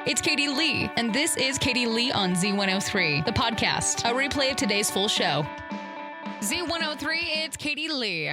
It's Katie Lee, and this is Katie Lee on Z103, the podcast, a replay of today's full show. Z103, it's Katie Lee.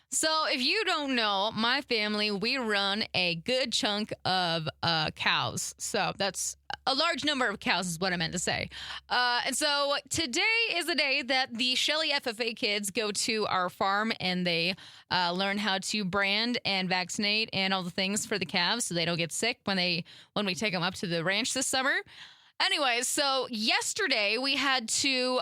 So if you don't know, my family, we run a good chunk of cows. So that's a large number of cows is what I meant to say. And so today is the day that the Shelley FFA kids go to our farm and they learn how to brand and vaccinate and all the things for the calves so they don't get sick when we take them up to the ranch this summer. Anyways, so yesterday we had to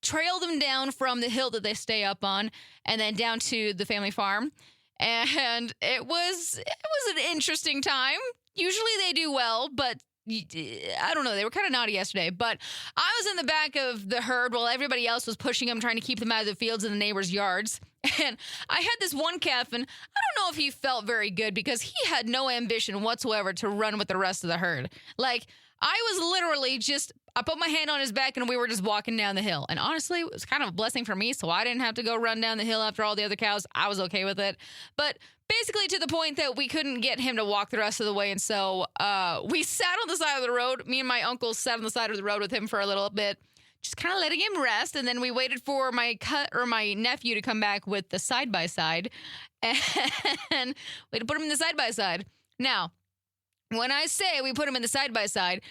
trail them down from the hill that they stay up on and then down to the family farm. And it was an interesting time. Usually they do well, but I don't know. They were kind of naughty yesterday, but I was in the back of the herd while everybody else was pushing them, trying to keep them out of the fields and the neighbors' yards. And I had this one calf, and I don't know if he felt very good because he had no ambition whatsoever to run with the rest of the herd. Like, I was literally I put my hand on his back and we were just walking down the hill. And honestly, it was kind of a blessing for me, so I didn't have to go run down the hill after all the other cows. I was okay with it. But basically to the point that we couldn't get him to walk the rest of the way. And so we sat on the side of the road. Me and my uncle sat on the side of the road with him for a little bit, just kind of letting him rest. And then we waited for my nephew to come back with the side-by-side. And we had to put him in the side-by-side. Now, when I say we put him in the side-by-side,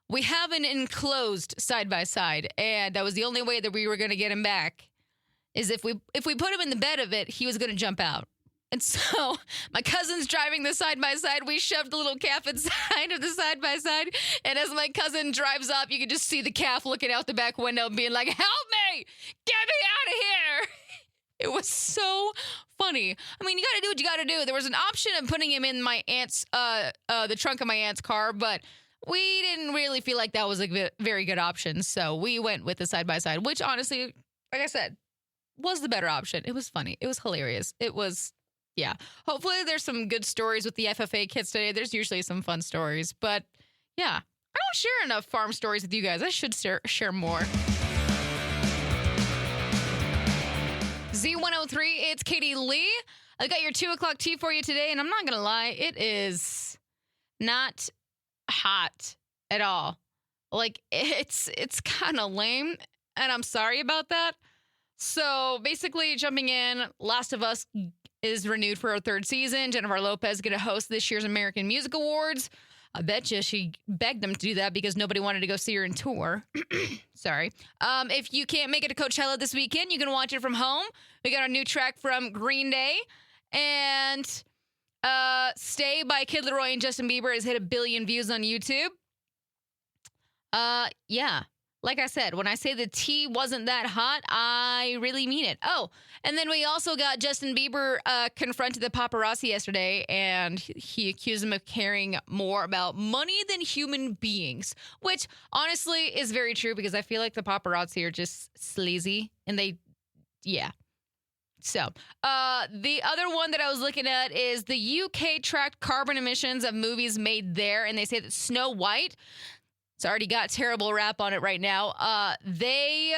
we have an enclosed side-by-side, and that was the only way that we were going to get him back, is if we put him in the bed of it, he was going to jump out. And so my cousin's driving the side-by-side. We shoved the little calf inside of the side-by-side, and as my cousin drives up, you can just see the calf looking out the back window and being like, "Help me! Get me out of here!" It was so funny. I mean, you got to do what you got to do. There was an option of putting him in my aunt's, the trunk of my aunt's car, but we didn't really feel like that was a very good option. So we went with the side-by-side, which honestly, like I said, was the better option. It was funny. It was hilarious. It was, yeah. Hopefully there's some good stories with the FFA kids today. There's usually some fun stories, but yeah, I don't share enough farm stories with you guys. I should share more. Z103, it's Katie Lee. I got your 2 o'clock tea for you today, and I'm not going to lie, it is not hot at all. Like, it's kind of lame, and I'm sorry about that. So, basically, jumping in, Last of Us is renewed for a 3rd season. Jennifer Lopez is going to host this year's American Music Awards. I bet you she begged them to do that because nobody wanted to go see her in tour. Sorry. If you can't make it to Coachella this weekend, you can watch it from home. We got a new track from Green Day. And Stay by Kid Laroi and Justin Bieber has hit 1 billion views on YouTube. Yeah. Like I said, when I say the tea wasn't that hot, I really mean it. Oh, and then we also got Justin Bieber confronted the paparazzi yesterday, and he accused them of caring more about money than human beings, which honestly is very true because I feel like the paparazzi are just sleazy, and yeah. So, the other one that I was looking at is the UK tracked carbon emissions of movies made there, and they say that Snow White, it's already got terrible rap on it right now. They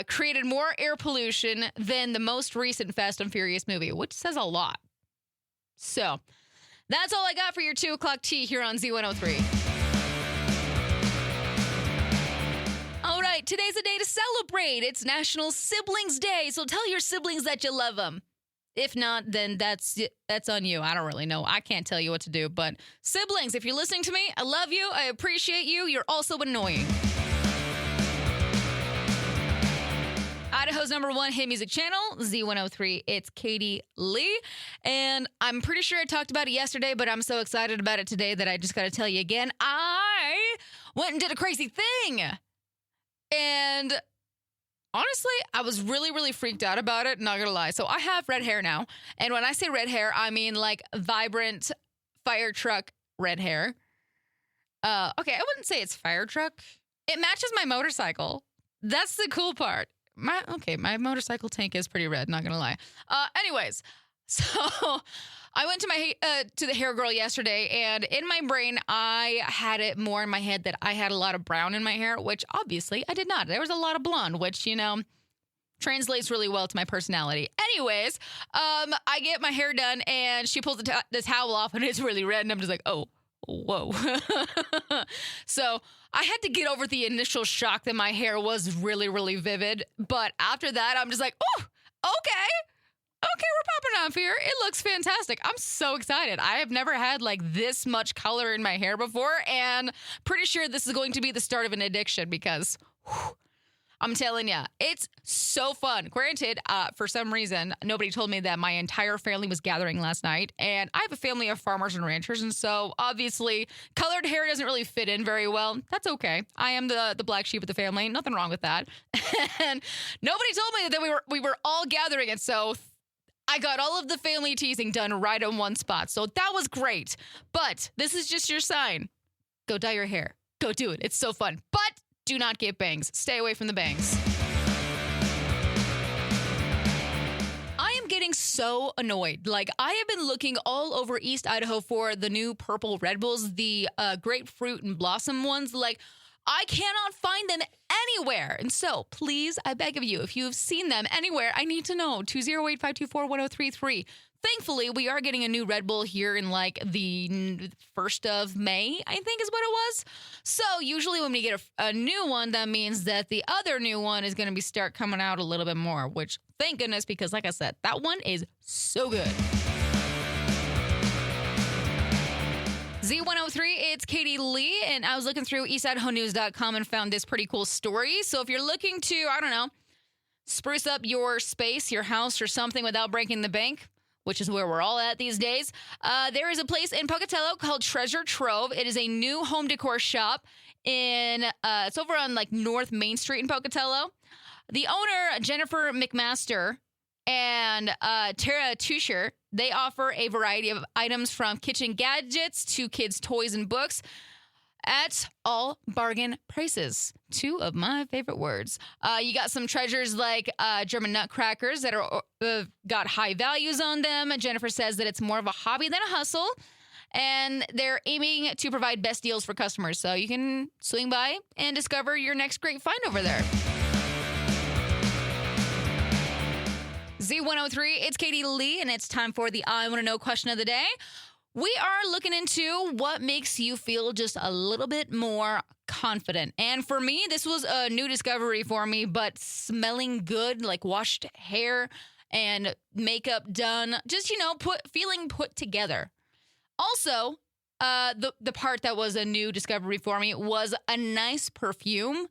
created more air pollution than the most recent Fast and Furious movie, which says a lot. So, that's all I got for your 2 o'clock tea here on Z103. All right, today's a day to celebrate. It's National Siblings Day, so tell your siblings that you love them. If not, then that's on you. I don't really know. I can't tell you what to do. But siblings, if you're listening to me, I love you. I appreciate you. You're also annoying. Idaho's #1 hit music channel, Z103. It's Katie Lee. And I'm pretty sure I talked about it yesterday, but I'm so excited about it today that I just got to tell you again. I went and did a crazy thing. And honestly, I was really, really freaked out about it, not gonna lie. So I have red hair now. And when I say red hair, I mean like vibrant fire truck red hair. Okay, I wouldn't say it's fire truck. It matches my motorcycle. That's the cool part. My motorcycle tank is pretty red, not gonna lie. Anyways, so I went to the hair girl yesterday, and in my brain, I had it more in my head that I had a lot of brown in my hair, which obviously I did not. There was a lot of blonde, which, translates really well to my personality. Anyways, I get my hair done, and she pulls the towel off, and it's really red, and I'm just like, oh, whoa. So I had to get over the initial shock that my hair was really, really vivid. But after that, I'm just like, oh, okay. Okay, we're popping off here. It looks fantastic. I'm so excited. I have never had like this much color in my hair before, and pretty sure this is going to be the start of an addiction because I'm telling you, it's so fun. Granted, for some reason, nobody told me that my entire family was gathering last night, and I have a family of farmers and ranchers, and so obviously colored hair doesn't really fit in very well. That's okay. I am the black sheep of the family. Nothing wrong with that. And nobody told me that we were all gathering, and so I got all of the family teasing done right on one spot. So that was great. But this is just your sign. Go dye your hair. Go do it. It's so fun. But do not get bangs. Stay away from the bangs. I am getting so annoyed. Like, I have been looking all over East Idaho for the new purple Red Bulls, the grapefruit and blossom ones. Like, I cannot find them anywhere. And so, please, I beg of you, if you have seen them anywhere, I need to know. 208-524-1033. Thankfully, we are getting a new Red Bull here in like the 1st of May, I think is what it was. So usually when we get a new one, that means that the other new one is going to start coming out a little bit more, which thank goodness, because like I said, that one is so good. Z103, it's Katie Lee, and I was looking through eastidahonews.com and found this pretty cool story. So if you're looking to, I don't know, spruce up your space, your house, or something without breaking the bank, which is where we're all at these days, there is a place in Pocatello called Treasure Trove. It is a new home decor shop it's over on like North Main Street in Pocatello. The owner, Jennifer McMaster, and Tara Tusher, they offer a variety of items from kitchen gadgets to kids' toys and books at all bargain prices. 2 of my favorite words. You got some treasures like German nutcrackers that are got high values on them. Jennifer says that it's more of a hobby than a hustle, and they're aiming to provide best deals for customers. So you can swing by and discover your next great find over there. Z103, it's Katie Lee, and it's time for the I Want to Know question of the day. We are looking into what makes you feel just a little bit more confident. And for me, this was a new discovery for me, but smelling good, like washed hair and makeup done, just, feeling put together. Also, the part that was a new discovery for me was a nice perfume.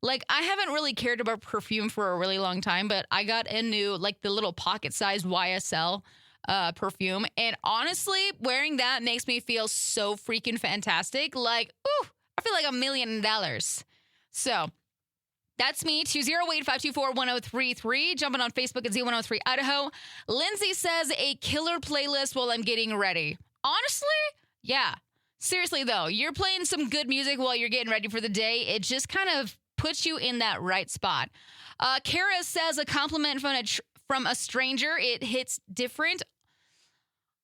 Like, I haven't really cared about perfume for a really long time, but I got a new, like, the little pocket-sized YSL perfume. And honestly, wearing that makes me feel so freaking fantastic. Like, ooh, I feel like $1 million. So that's me, 208-524-1033. Jumping on Facebook at Z103 Idaho. Lindsay says a killer playlist while I'm getting ready. Honestly, yeah. Seriously, though, you're playing some good music while you're getting ready for the day. It just kind of puts you in that right spot. Kara says a compliment from a stranger, it hits different.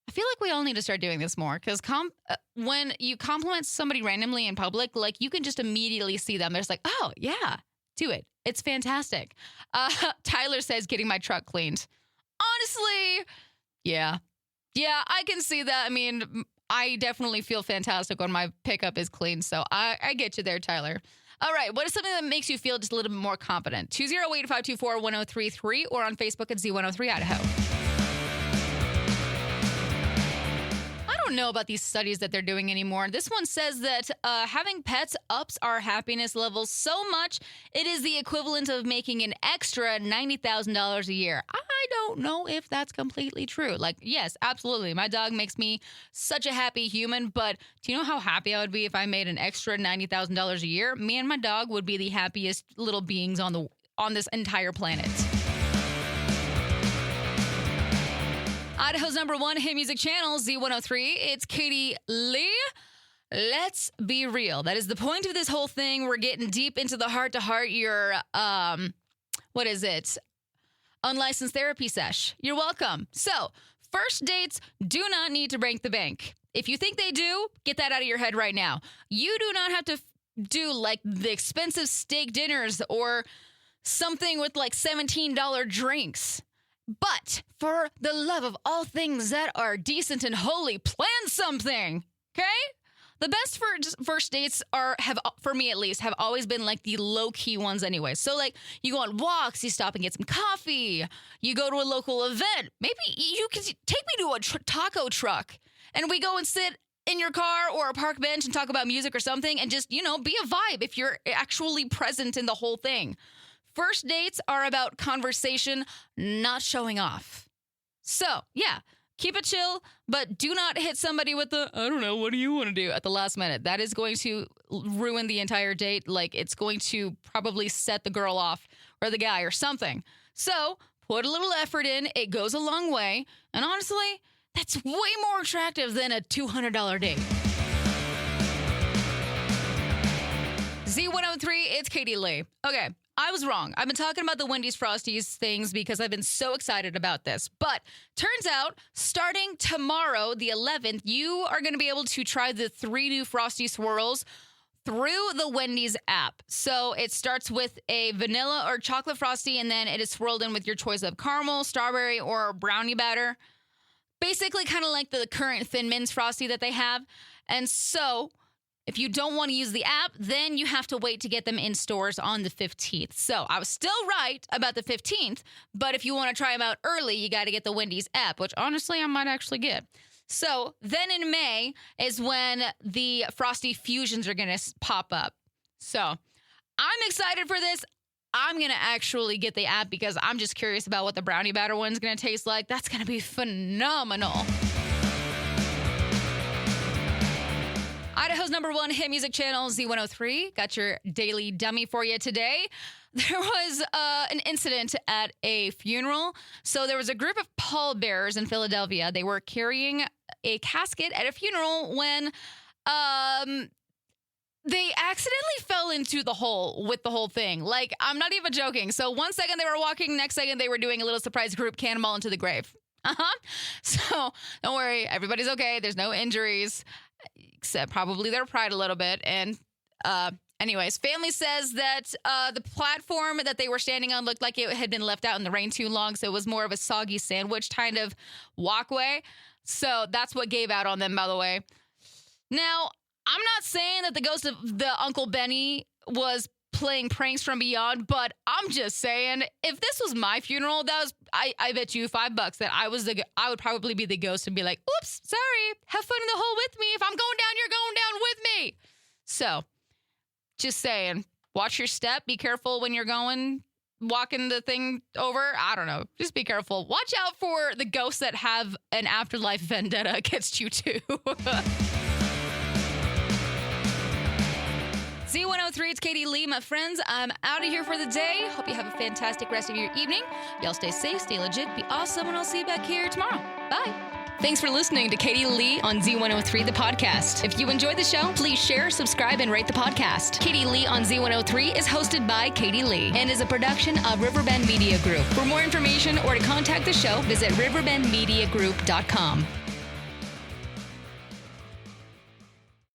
I feel like we all need to start doing this more because when you compliment somebody randomly in public, like you can just immediately see them. They're just like, oh, yeah, do it. It's fantastic. Tyler says getting my truck cleaned. Honestly, yeah. Yeah, I can see that. I mean, I definitely feel fantastic when my pickup is clean. So I get you there, Tyler. All right, what is something that makes you feel just a little bit more confident? 208-524-1033 or on Facebook at Z103 Idaho. I don't know about these studies that they're doing anymore. This one says that having pets ups our happiness levels so much, it is the equivalent of making an extra $90,000 a year. I don't know if that's completely true. Like, yes, absolutely. My dog makes me such a happy human, but do you know how happy I would be if I made an extra $90,000 a year? Me and my dog would be the happiest little beings on this entire planet. Idaho's #1 hit music channel, Z103. It's Katie Lee. Let's be real. That is the point of this whole thing. We're getting deep into the heart-to-heart. Your, what is it? Unlicensed therapy sesh. You're welcome. So, first dates do not need to break the bank. If you think they do, get that out of your head right now. You do not have to do like the expensive steak dinners or something with like $17 drinks. But for the love of all things that are decent and holy, plan something, okay? The best first dates for me at least, have always been like the low-key ones anyway. So like you go on walks, you stop and get some coffee, you go to a local event. Maybe you can take me to a taco truck and we go and sit in your car or a park bench and talk about music or something and just, be a vibe if you're actually present in the whole thing. First dates are about conversation, not showing off. So, yeah. Keep it chill, but do not hit somebody with the, I don't know, what do you want to do at the last minute? That is going to ruin the entire date. Like, it's going to probably set the girl off or the guy or something. So, put a little effort in. It goes a long way. And honestly, that's way more attractive than a $200 date. Z103, it's Katie Lee. Okay. I was wrong. I've been talking about the Wendy's Frosties things because I've been so excited about this. But turns out, starting tomorrow, the 11th, you are going to be able to try the 3 new Frosty Swirls through the Wendy's app. So it starts with a vanilla or chocolate Frosty, and then it is swirled in with your choice of caramel, strawberry, or brownie batter. Basically kind of like the current Thin Mints Frosty that they have. And so if you don't want to use the app, then you have to wait to get them in stores on the 15th. So I was still right about the 15th, but if you want to try them out early, you got to get the Wendy's app, which honestly I might actually get. So then in May is when the Frosty Fusions are going to pop up. So I'm excited for this. I'm going to actually get the app because I'm just curious about what the brownie batter one's going to taste like. That's going to be phenomenal. Idaho's #1 hit music channel, Z103, got your daily dummy for you today. There was an incident at a funeral. So there was a group of pallbearers in Philadelphia. They were carrying a casket at a funeral when they accidentally fell into the hole with the whole thing. Like, I'm not even joking. So one second they were walking, next second they were doing a little surprise group cannonball into the grave. So don't worry, everybody's okay. There's no injuries. Except probably their pride a little bit. And anyways, family says that the platform that they were standing on looked like it had been left out in the rain too long, so it was more of a soggy sandwich kind of walkway. So that's what gave out on them, by the way. Now, I'm not saying that the ghost of the Uncle Benny was playing pranks from beyond, but I'm just saying, if this was my funeral, I bet you $5 that I would probably be the ghost and be like, oops, sorry, have fun in the hole with me. If I'm going down, you're going down with me. So just saying, watch your step. Be careful when you're walking the thing over. I don't know. Just be careful. Watch out for the ghosts that have an afterlife vendetta against you too. Z103, it's Katie Lee, my friends. I'm out of here for the day. Hope you have a fantastic rest of your evening. Y'all stay safe, stay legit, be awesome, and I'll see you back here tomorrow. Bye. Thanks for listening to Katie Lee on Z103, the podcast. If you enjoyed the show, please share, subscribe, and rate the podcast. Katie Lee on Z103 is hosted by Katie Lee and is a production of Riverbend Media Group. For more information or to contact the show, visit riverbendmediagroup.com.